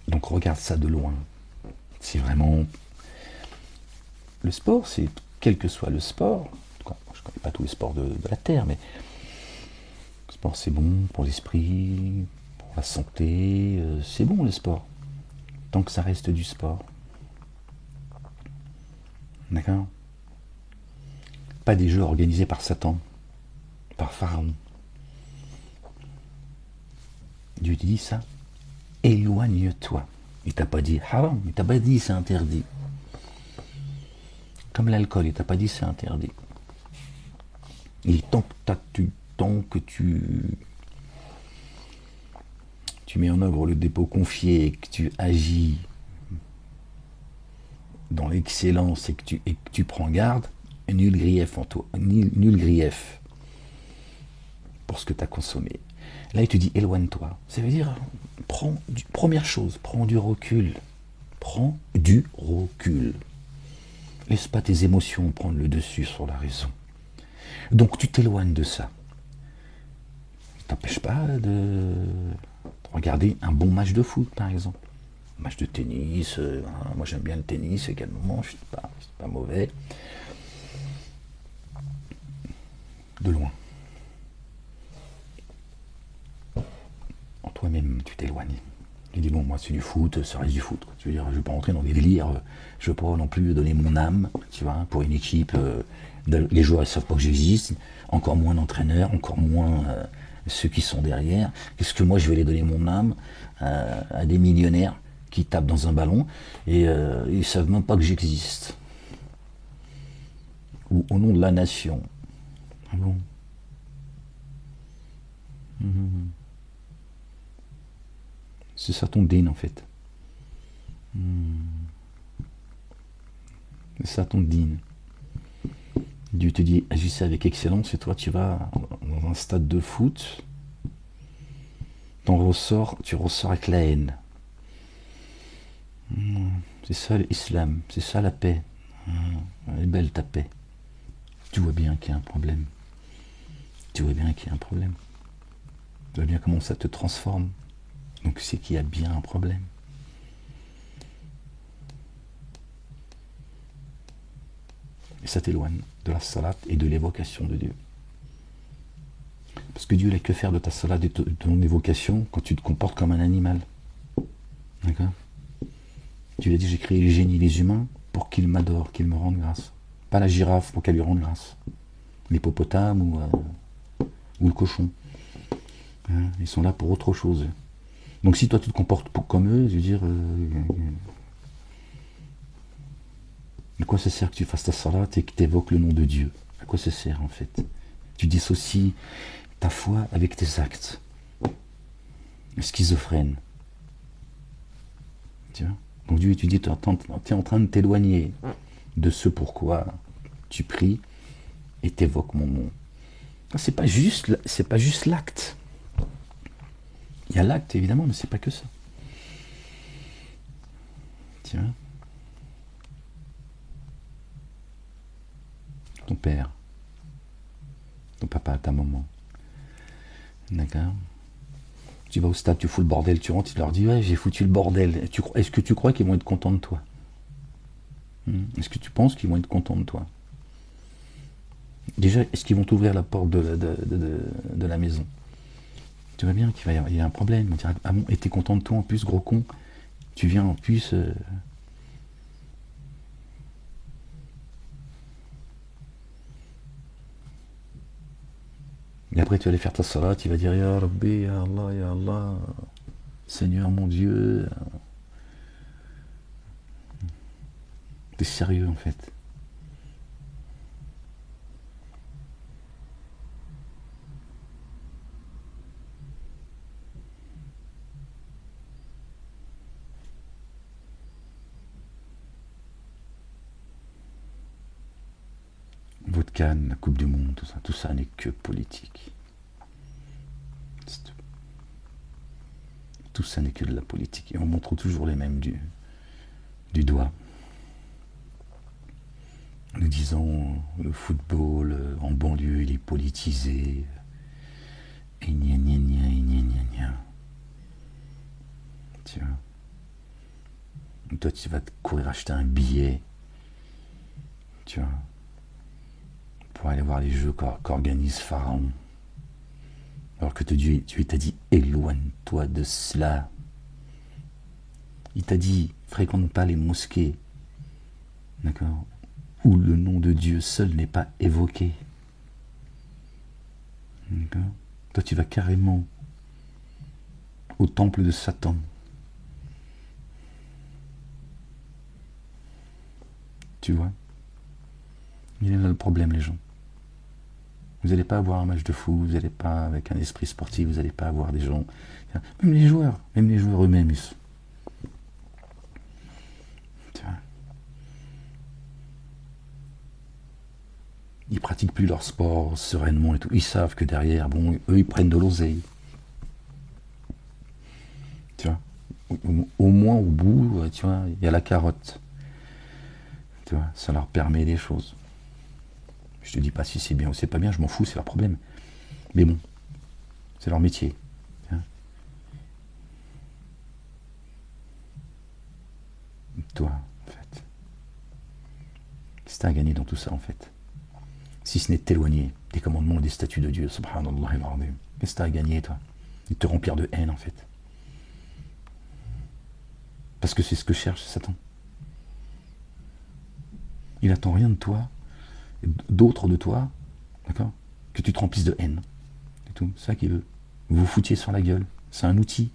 S1: Donc regarde ça de loin. C'est vraiment... Le sport, c'est quel que soit le sport, je ne connais pas tous les sports de la Terre, mais le sport c'est bon pour l'esprit, pour la santé, c'est bon le sport, tant que ça reste du sport. D'accord? Pas des jeux organisés par Satan, par Pharaon. Dieu te dit ça, éloigne-toi. Il t'a pas dit haram, il t'a pas dit c'est interdit. Comme l'alcool, il t'a pas dit c'est interdit. Et tant que tu mets en œuvre le dépôt confié et que tu agis dans l'excellence et que tu prends garde, nul grief en toi, nul grief pour ce que tu as consommé. Là, il te dit éloigne-toi. Ça veut dire, première chose, prends du recul. Prends du recul. Laisse pas tes émotions prendre le dessus sur la raison. Donc tu t'éloignes de ça. Ça t'empêche pas de regarder un bon match de foot, par exemple. Un match de tennis, moi j'aime bien le tennis également, je suis pas mauvais. De loin. En toi-même, tu t'éloignes. Tu dis, bon, moi c'est du foot, ça reste du foot. Tu veux dire, je ne vais pas rentrer dans des délires, je ne veux pas non plus donner mon âme, tu vois, pour une équipe. Les joueurs ne savent pas que j'existe, encore moins l'entraîneur, encore moins ceux qui sont derrière. Qu'est-ce que moi je vais les donner mon âme à des millionnaires qui tapent dans un ballon et ils ne savent même pas que j'existe. Ou au nom de la nation. Ah bon? C'est ça ton din en fait. C'est ça ton din. Dieu te dit agissez avec excellence et toi tu vas dans un stade de foot, tu ressors avec la haine. C'est ça l'islam, c'est ça la paix. Elle est belle ta paix. Tu vois bien qu'il y a un problème. Tu vois bien qu'il y a un problème. Tu vois bien comment ça te transforme. Donc c'est qu'il y a bien un problème. Et ça t'éloigne de la salat et de l'évocation de Dieu. Parce que Dieu n'a que faire de ta salat et de ton évocation quand tu te comportes comme un animal. D'accord? Tu lui as dit, j'ai créé les génies, les humains, pour qu'ils m'adorent, qu'ils me rendent grâce. Pas la girafe pour qu'elle lui rende grâce. L'hippopotame ou le cochon. Hein, ils sont là pour autre chose. Donc si toi tu te comportes comme eux, je veux dire, à quoi ça sert que tu fasses ta salat et que tu évoques le nom de Dieu? À quoi ça sert en fait? Tu dissocies ta foi avec tes actes. Schizophrène. Tu vois? Donc Dieu tu dis, tu es en train de t'éloigner de ce pourquoi tu pries et t'évoques mon nom. C'est pas juste l'acte. Il y a l'acte évidemment, mais c'est pas que ça. Tiens. Ton père, ton papa, ta maman. D'accord? Tu vas au stade, tu fous le bordel, tu rentres, tu leur dis ouais, j'ai foutu le bordel. Est-ce que tu crois qu'ils vont être contents de toi? Est-ce que tu penses qu'ils vont être contents de toi? Déjà, est-ce qu'ils vont t'ouvrir la porte de la maison? Tu vois bien qu'il va y a un problème. On dirait, ah bon, et t'es content de toi en plus, gros con? Tu viens en plus. Et après, tu vas aller faire ta salat, tu vas dire ya Rabbi, ya Allah, Seigneur mon Dieu. T'es sérieux en fait. Votre Cannes, la Coupe du Monde, tout ça n'est que politique. Tout ça n'est que de la politique. Et on montre toujours les mêmes du doigt. Nous disons le football en banlieue il est politisé. Et gna gna gna gna gna gna. Tu vois. Toi tu vas te courir acheter un billet. Tu vois. Pour aller voir les jeux qu'organise Pharaon. Alors que Dieu t'a dit éloigne-toi de cela. Il t'a dit fréquente pas les mosquées. D'accord? Où le nom de Dieu seul n'est pas évoqué. D'accord? Toi tu vas carrément au temple de Satan. Tu vois? Il est là le problème les gens. Vous n'allez pas avoir un match de foot, vous n'allez pas avec un esprit sportif, vous n'allez pas avoir des gens. Même les joueurs eux-mêmes, ils pratiquent plus leur sport sereinement et tout. Ils savent que derrière, bon, eux, ils prennent de l'oseille. Tu vois. Au moins, au bout, tu vois, il y a la carotte. Tu vois, ça leur permet des choses. Je te dis pas si c'est bien ou c'est pas bien, je m'en fous, c'est leur problème. Mais bon, c'est leur métier. Toi, en fait, qu'est-ce que t'as à gagner dans tout ça, en fait? Si ce n'est de t'éloigner des commandements et des statuts de Dieu, subhanallah, qu'est-ce que t'as à gagner, toi? Et de te remplir de haine, en fait. Parce que c'est ce que cherche Satan. Il attend rien de toi, d'autre de toi, d'accord, que tu te remplisses de haine. C'est tout, c'est ça qu'il veut. Vous vous foutiez sur la gueule. C'est un outil.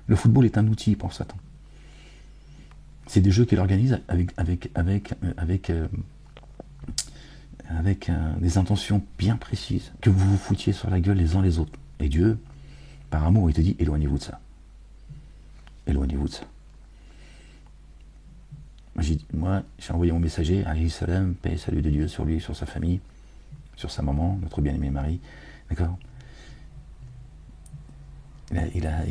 S1: Le football est un outil pour Satan. C'est des jeux qu'il organise avec des intentions bien précises, que vous vous foutiez sur la gueule les uns les autres. Et Dieu, par amour, il te dit éloignez-vous de ça. Éloignez-vous de ça. Moi, j'ai envoyé mon messager, alayhi salam, paix et salut de Dieu sur lui, sur sa famille, sur sa maman, notre bien-aimé Marie. D'accord? Il a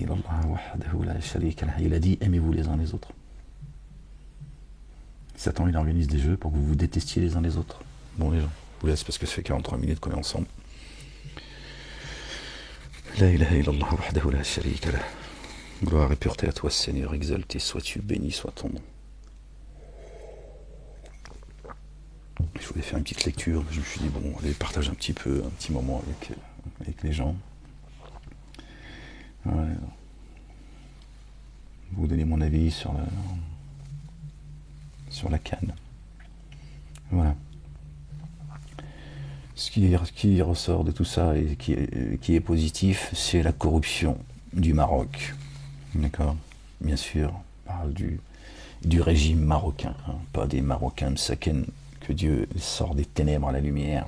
S1: dit aimez-vous les uns les autres. Satan, il organise des jeux pour que vous vous détestiez les uns les autres. Bon, les gens, je vous laisse parce que ça fait 43 minutes qu'on est ensemble. La ilaha illallah wahdahu la sharika lah. Gloire et pureté à toi, Seigneur, exalté sois-tu, béni soit ton nom. Je voulais faire une petite lecture, je me suis dit, bon, allez, partage un petit peu, un petit moment avec les gens. Ouais. Vous donner mon avis sur la Cannes. Voilà. Ce qui ressort de tout ça et qui est positif, c'est la corruption du Maroc. D'accord? Bien sûr, on parle du régime marocain, hein, pas des Marocains msaken, que Dieu sort des ténèbres à la lumière,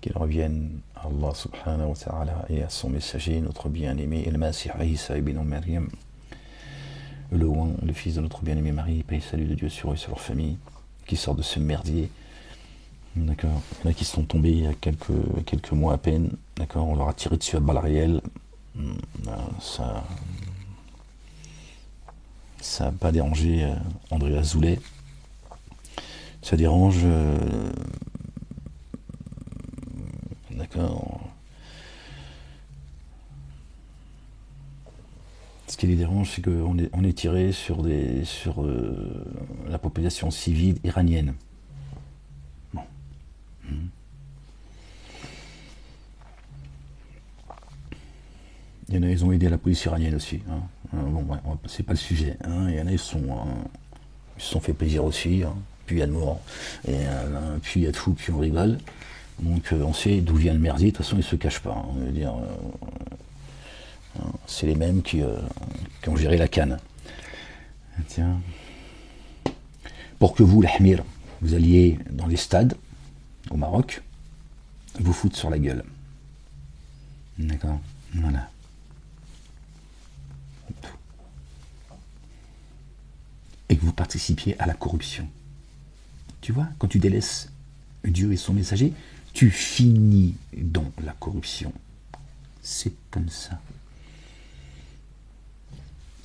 S1: qu'ils reviennent à Allah subhanahu wa ta'ala et à son messager, notre bien-aimé El-Masih Isa ibn Maryam, le fils de notre bien-aimé Marie, paix et salut de Dieu sur eux et sur leur famille, qui sort de ce merdier. D'accord. Il y en a qui sont tombés il y a quelques mois à peine. D'accord. On leur a tiré dessus à balles réelles. Ça n'a pas dérangé André Azoulay. Ça dérange. D'accord. ce qui les dérange, c'est on est tiré sur la population civile iranienne. Bon. Il y en a, ils ont aidé la police iranienne aussi. Hein. Bon, ouais, c'est pas le sujet. Hein. Il y en a, ils se sont fait plaisir aussi. Hein. Puis il y a de mort, et puis il y a de fou, puis on rigole. Donc on sait d'où vient le merdier. De toute façon, ils se cachent pas. Hein. Je veux dire, c'est les mêmes qui ont géré la canne. Tiens. Pour que vous, l'Ahmir, vous alliez dans les stades, au Maroc, vous foutre sur la gueule. D'accord. Voilà. Et que vous participiez à la corruption. Tu vois, quand tu délaisses Dieu et son messager, tu finis dans la corruption. C'est comme ça.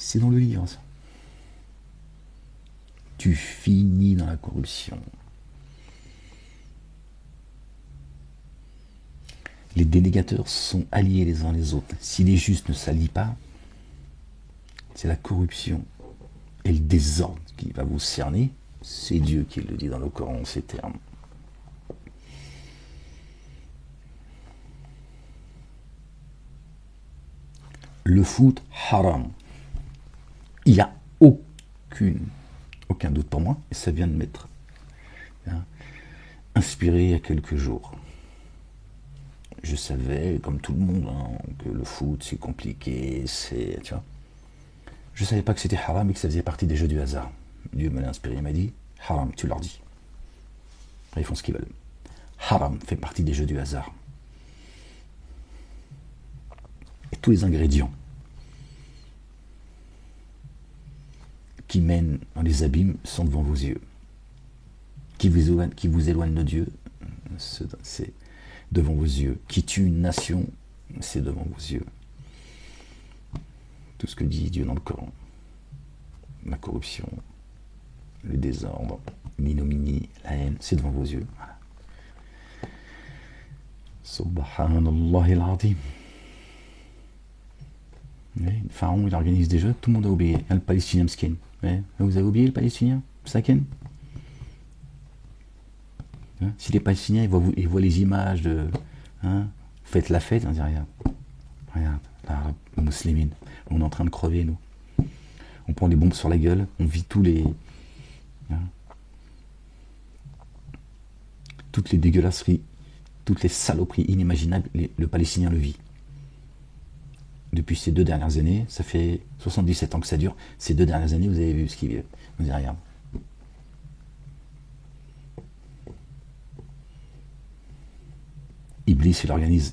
S1: C'est dans le livre, ça. Tu finis dans la corruption. Les dénégateurs sont alliés les uns les autres. Si les justes ne s'allient pas, c'est la corruption et le désordre qui va vous cerner. C'est Dieu qui le dit dans le Coran en ces termes. Le foot, haram. Il n'y a aucun doute pour moi, et ça vient de m'être inspiré il y a quelques jours. Je savais, comme tout le monde, que le foot c'est compliqué, tu vois. Je savais pas que c'était haram et que ça faisait partie des jeux du hasard. Dieu me l'a inspiré, il m'a dit, haram, tu leur dis. Ils font ce qu'ils veulent. Haram fait partie des jeux du hasard. Et tous les ingrédients qui mènent dans les abîmes sont devant vos yeux. Qui vous éloignent de Dieu, c'est devant vos yeux. Qui tue une nation, c'est devant vos yeux. Tout ce que dit Dieu dans le Coran. La corruption, le désordre, l'ignominie, la haine, c'est devant vos yeux. Voilà. Subhanallah al-Azim. Le pharaon, il organise des jeux, tout le monde a oublié. Il y a le Palestinien Mskin. Vous avez oublié le Palestinien Saken. Si les Palestiniens ils voient les images de faites la fête, on dit regarde, l'arabe, le musulman, on est en train de crever nous. On prend des bombes sur la gueule, on vit toutes les dégueulasseries, toutes les saloperies inimaginables, le Palestinien le vit. Depuis ces 2 dernières années, ça fait 77 ans que ça dure, ces 2 dernières années, vous avez vu ce qu'il vit. On dit regarde. Iblis,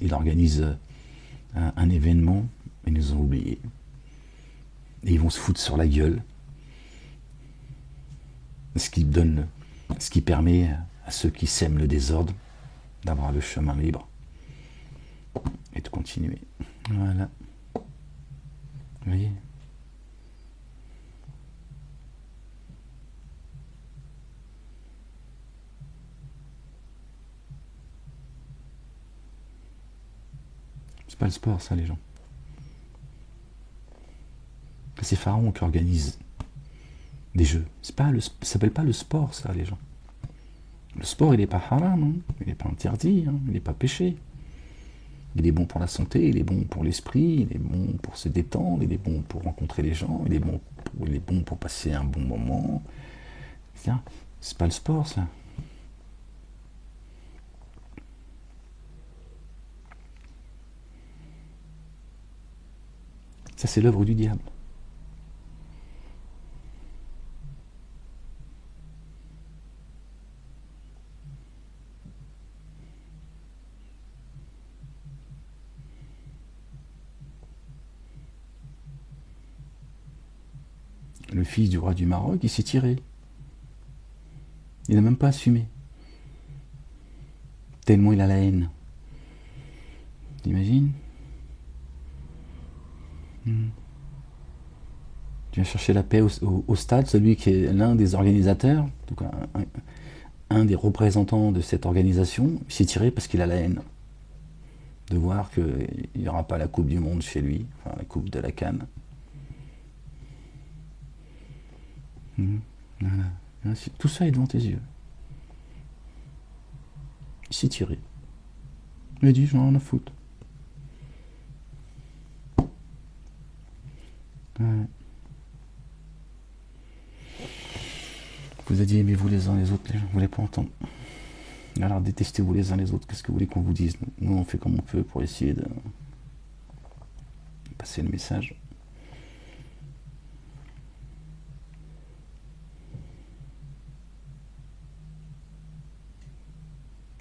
S1: il organise un événement, ils nous ont oubliés. Et ils vont se foutre sur la gueule. Ce qui permet à ceux qui sèment le désordre d'avoir le chemin libre et de continuer. Voilà. Vous voyez ? C'est pas le sport, ça, les gens. C'est Pharaon qui organise des jeux. Ça s'appelle pas le sport, ça, les gens. Le sport, il n'est pas haram, hein. Il n'est pas interdit, hein. Il n'est pas péché. Il est bon pour la santé, il est bon pour l'esprit, il est bon pour se détendre, il est bon pour rencontrer les gens, il est bon pour passer un bon moment. C'est pas le sport, ça. Ça, c'est l'œuvre du diable. Le fils du roi du Maroc, il s'est tiré. Il n'a même pas assumé. Tellement il a la haine. T'imagines ? Tu viens chercher la paix au stade, celui qui est l'un des organisateurs, en tout cas un des représentants de cette organisation, s'est tiré parce qu'il a la haine. De voir qu'il n'y aura pas la Coupe du Monde chez lui, enfin la Coupe de la Cannes. Voilà. Tout ça est devant tes yeux. Il s'est tiré. Il a dit, j'en ai rien à foutre. Ouais. Vous avez dit, aimez-vous les uns les autres, les gens ne voulaient pas entendre. Alors détestez-vous les uns les autres, qu'est-ce que vous voulez qu'on vous dise? Nous, on fait comme on peut pour essayer de passer le message.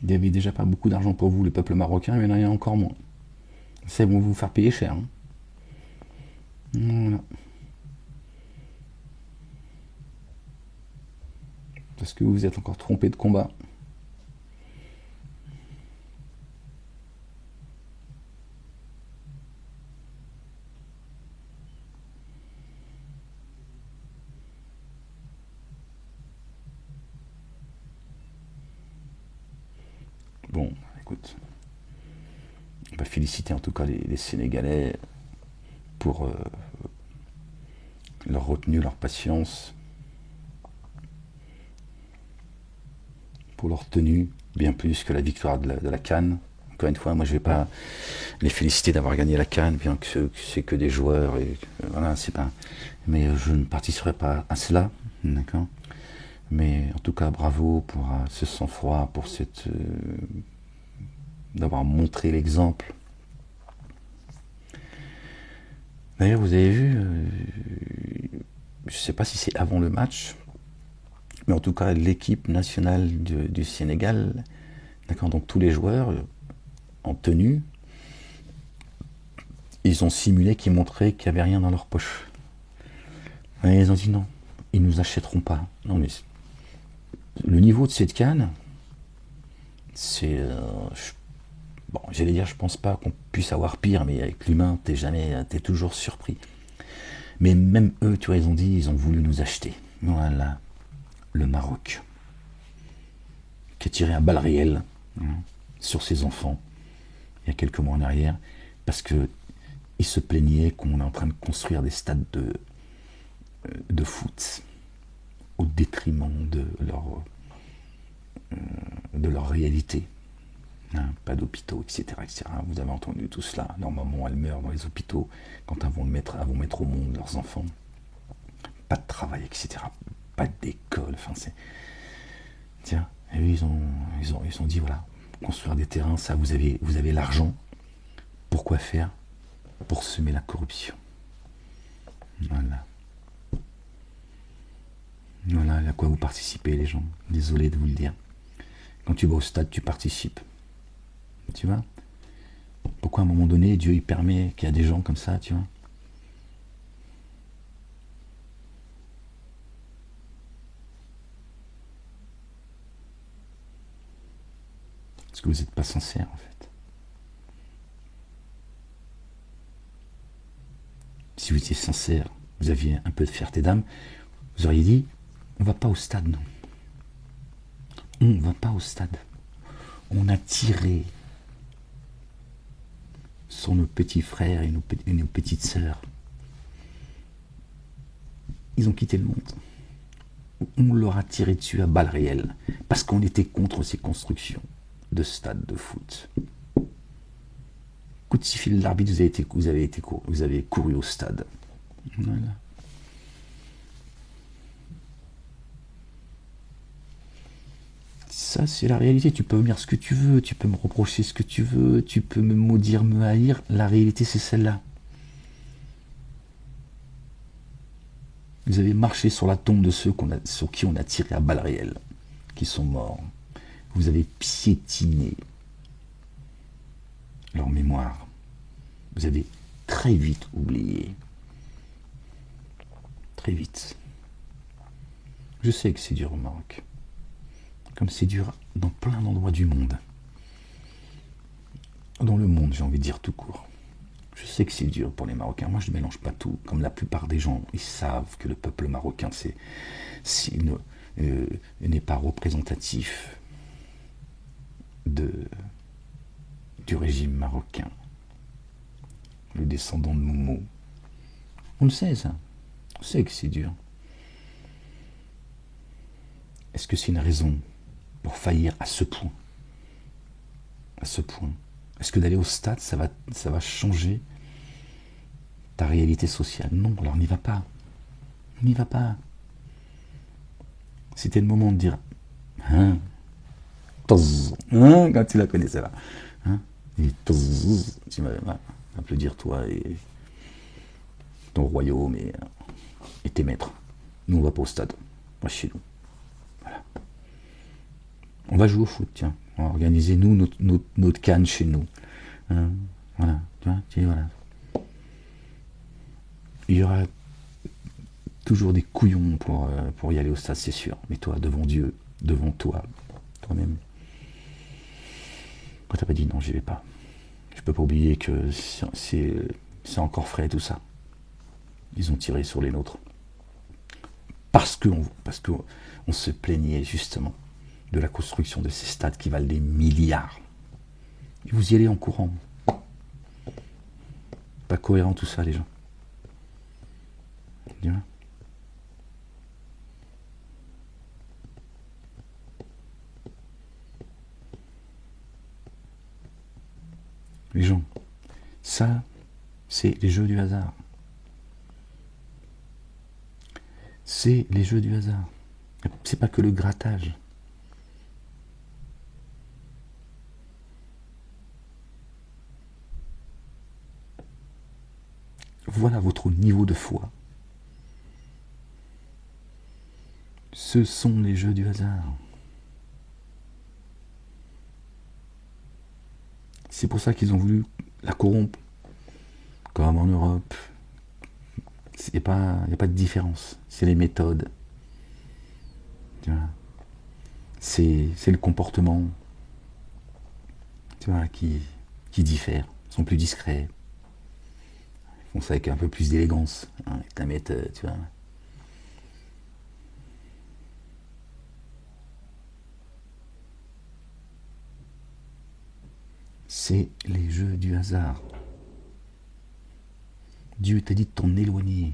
S1: Il n'y avait déjà pas beaucoup d'argent pour vous, le peuple marocain, mais il y en a encore moins. Ça, ils vont vous faire payer cher. Hein. Voilà. Parce que vous vous êtes encore trompé de combat. Bon, écoute, on va féliciter en tout cas les Sénégalais pour leur retenue, leur patience, pour leur tenue, bien plus que la victoire de la CAN. Encore une fois, moi je vais pas les féliciter d'avoir gagné la CAN, bien que c'est que des joueurs, et voilà, c'est pas. Mais je ne participerai pas à cela, d'accord. Mais en tout cas, bravo pour ce sang-froid, pour cette d'avoir montré l'exemple. D'ailleurs, vous avez vu, je ne sais pas si c'est avant le match, mais en tout cas, l'équipe nationale du Sénégal, d'accord, donc tous les joueurs en tenue, ils ont simulé qu'ils montraient qu'il n'y avait rien dans leur poche. Et ils ont dit non, ils nous achèteront pas. Non, mais le niveau de cette canne, c'est. Bon, j'allais dire, je pense pas qu'on puisse avoir pire, mais avec l'humain, t'es toujours surpris. Mais même eux, tu vois, ils ont dit, ils ont voulu nous acheter. Voilà, le Maroc, qui a tiré à balles réelles sur ses enfants il y a quelques mois en arrière, parce que ils se plaignaient qu'on est en train de construire des stades de foot au détriment de leur réalité. Hein, pas d'hôpitaux, etc., etc. Vous avez entendu tout cela. Normalement, elles meurent dans les hôpitaux quand elles vont mettre au monde leurs enfants. Pas de travail, etc. Pas d'école. Enfin, c'est. Tiens, et eux, ils ont dit voilà, construire des terrains, ça, vous avez l'argent. Pourquoi faire? Pour semer la corruption. Voilà. Voilà à quoi vous participez, les gens. Désolé de vous le dire. Quand tu vas au stade, tu participes. Tu vois? Pourquoi à un moment donné, Dieu il permet qu'il y a des gens comme ça, tu vois? Parce que vous n'êtes pas sincère, en fait. Si vous étiez sincère, vous aviez un peu de fierté d'âme, vous auriez dit, on va pas au stade, non. On va pas au stade. On a tiré sur nos petits frères et nos petites sœurs. Ils ont quitté le monde. On leur a tiré dessus à balles réelles parce qu'on était contre ces constructions de stades de foot. Coup de sifflet de l'arbitre, vous avez couru au stade. Voilà. Ça, c'est la réalité. Tu peux me dire ce que tu veux, tu peux me reprocher ce que tu veux, tu peux me maudire, me haïr. La réalité, c'est celle-là. Vous avez marché sur la tombe de ceux sur qui on a tiré à balles réelles, qui sont morts. Vous avez piétiné leur mémoire. Vous avez très vite oublié. Très vite. Je sais que c'est dur au Maroc. Comme c'est dur dans plein d'endroits du monde. Dans le monde, j'ai envie de dire tout court. Je sais que c'est dur pour les Marocains. Moi, je ne mélange pas tout. Comme la plupart des gens, ils savent que le peuple marocain n'est pas représentatif du régime marocain. Le descendant de Momo. On le sait, ça. On sait que c'est dur. Est-ce que c'est une raison pour faillir à ce point? À ce point. Est-ce que d'aller au stade, ça va changer ta réalité sociale? Non, alors n'y va pas. N'y va pas. C'était le moment de dire hein, quand tu la connais celle-là. Hein, et tu vas applaudir toi et ton royaume et tes maîtres. Nous on va pas au stade. Moi chez nous. Voilà. On va jouer au foot, tiens. On va organiser nous notre canne chez nous. Hein, voilà. Tu vois, voilà. Il y aura toujours des couillons pour y aller au stade, c'est sûr. Mais toi, devant Dieu, devant toi, toi-même, quand t'as pas dit non, j'y vais pas. Je peux pas oublier que c'est encore frais tout ça. Ils ont tiré sur les nôtres. Parce qu'on se plaignait justement de la construction de ces stades qui valent des milliards. Et vous y allez en courant. Pas cohérent tout ça, les gens. Dis-moi. Les gens, ça, c'est les jeux du hasard. C'est les jeux du hasard. C'est pas que le grattage. Voilà votre niveau de foi. Ce sont les jeux du hasard. C'est pour ça qu'ils ont voulu la corrompre, comme en Europe. Il n'y a pas de différence. C'est les méthodes. Tu vois. C'est le comportement, tu vois, qui diffère. Ils sont plus discrets. Ils font ça avec un peu plus d'élégance. Hein, ils te la mettent, tu vois. C'est les jeux du hasard. Dieu t'a dit de t'en éloigner.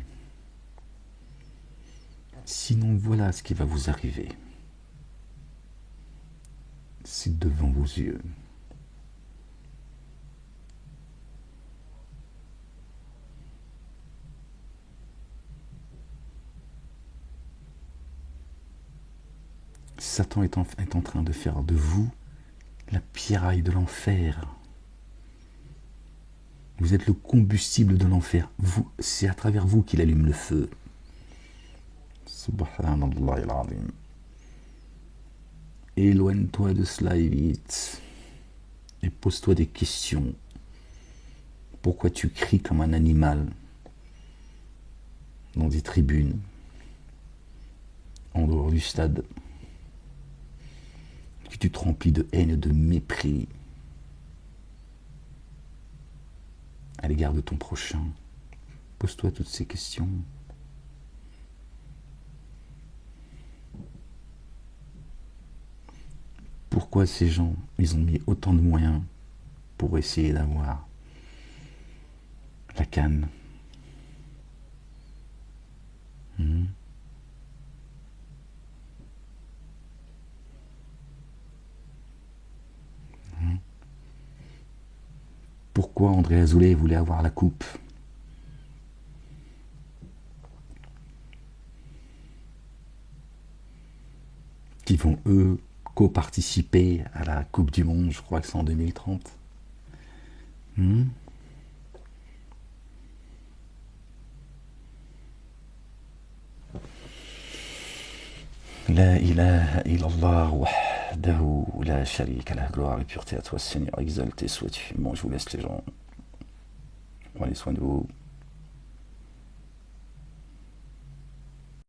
S1: Sinon, voilà ce qui va vous arriver. C'est devant vos yeux. Satan est en train de faire de vous la pierraille de l'enfer. Vous êtes le combustible de l'enfer. C'est à travers vous qu'il allume le feu. Subhanallah al-azim. Éloigne-toi de cela et vite. Et pose-toi des questions. Pourquoi tu cries comme un animal dans des tribunes, en dehors du stade? Que tu te remplis de haine et de mépris à l'égard de ton prochain. Pose-toi toutes ces questions. Pourquoi ces gens, ils ont mis autant de moyens pour essayer d'avoir la canne? Pourquoi André Azoulay voulait avoir la coupe? Qui vont, eux, co-participer à la Coupe du Monde, je crois que c'est en 2030. La ilaha illallah wahdahu la sharika lah. Gloire et pureté à toi, Seigneur, exalté sois-tu. Bon, je vous laisse les gens. Prenez soin de vous.